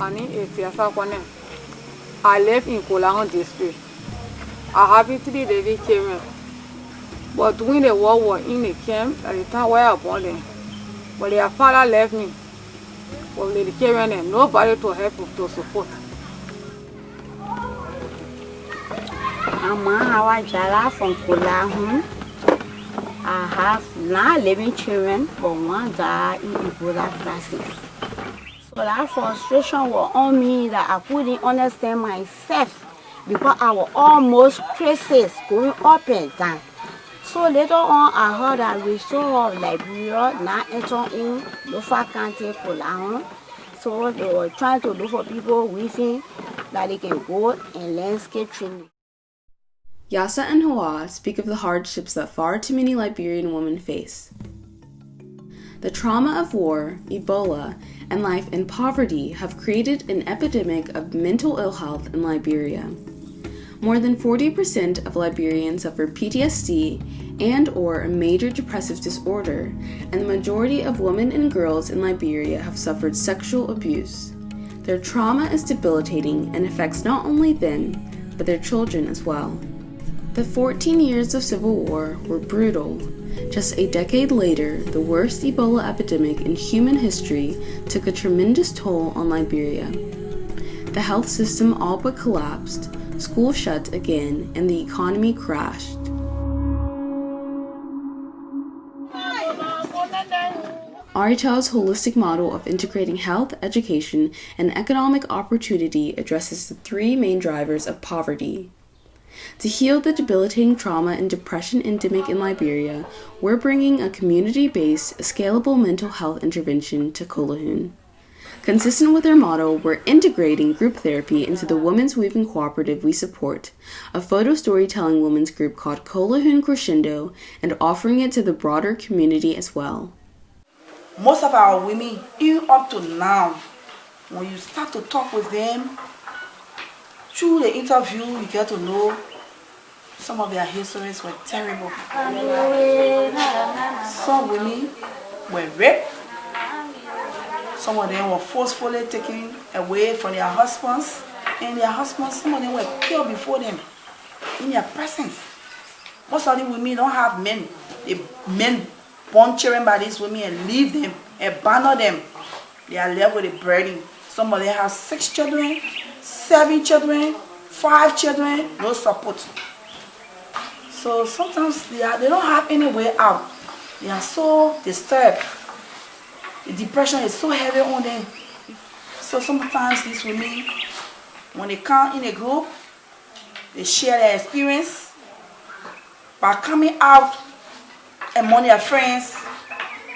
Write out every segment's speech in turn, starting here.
I live in Kolango district. I have 3 living children. But during the war was in the camp at the time where I was born them. But their father left me. But the children and nobody to help to support. I'm Jala from Kolango. I have 9 living children, but 1 died in Ebola crisis. So that frustration was on me that I couldn't understand myself because I was almost crazy, going up and down. So later on, I heard that Restore of Liberia now entered in Lofa County, Kolango. So they were trying to look for people within that they can go and landscape training. Yasa and Hawa speak of the hardships that far too many Liberian women face. The trauma of war, Ebola, and life in poverty have created an epidemic of mental ill health in Liberia. More than 40% of Liberians suffer PTSD and/or a major depressive disorder, and the majority of women and girls in Liberia have suffered sexual abuse. Their trauma is debilitating and affects not only them, but their children as well. The 14 years of civil war were brutal. Just a decade later, the worst Ebola epidemic in human history took a tremendous toll on Liberia. The health system all but collapsed, schools shut again, and the economy crashed. RHL's holistic model of integrating health, education, and economic opportunity addresses the 3 main drivers of poverty. To heal the debilitating trauma and depression endemic in Liberia, we're bringing a community-based, scalable mental health intervention to Kolohun. Consistent with our model, we're integrating group therapy into the women's weaving cooperative we support, a photo storytelling women's group called Kolohun Crescendo, and offering it to the broader community as well. Most of our women, even up to now, when you start to talk with them, through the interview, you get to know some of their histories were terrible. Some women were raped. Some of them were forcefully taken away from their husbands. And their husbands, some of them were killed before them in their presence. Most of the women don't have men. The men born children by these women and leave them, abandon them. They are left with a burden. Some of them have 6 children, 7 children, 5 children, no support. So sometimes they don't have any way out. They are so disturbed. The depression is so heavy on them. So sometimes these women, when they come in a group, they share their experience. By coming out among their friends,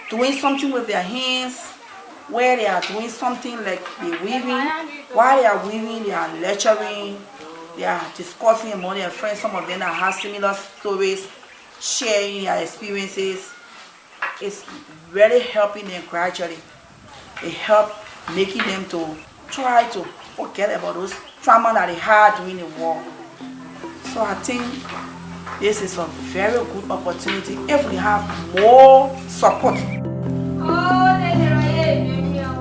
doing something with their hands, where they are doing something like they're weaving. While they are weaving, they are lecturing, they are discussing among their friends. Some of them that have similar stories, sharing their experiences. It's really helping them gradually. It helps making them to try to forget about those trauma that they had during the war. So I think this is a very good opportunity if we have more support.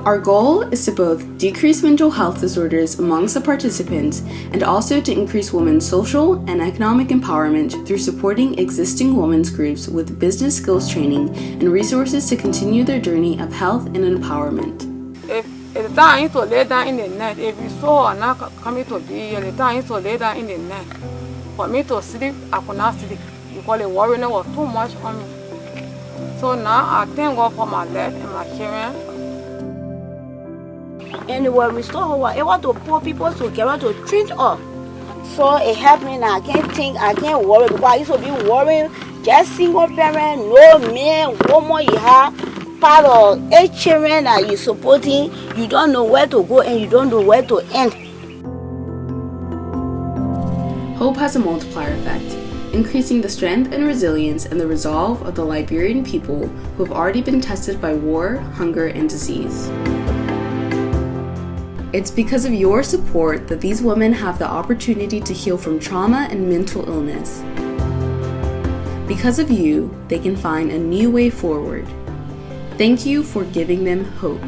Our goal is to both decrease mental health disorders amongst the participants and also to increase women's social and economic empowerment through supporting existing women's groups with business skills training and resources to continue their journey of health and empowerment. If it's time to lay down in the night, if you saw or not coming to be here, the time to lay down in the night. For me to sleep, I could not sleep because the worry was too much on me. So now I thank God for my life and my children. And when we still were able to put people together to treat us. So it helped me now. I can't worry because I used to be worried. Just single parent, no man, woman you have, part of 8 children that you're supporting, you don't know where to go and you don't know where to end. Hope has a multiplier effect, increasing the strength and resilience and the resolve of the Liberian people who have already been tested by war, hunger, and disease. It's because of your support that these women have the opportunity to heal from trauma and mental illness. Because of you, they can find a new way forward. Thank you for giving them hope.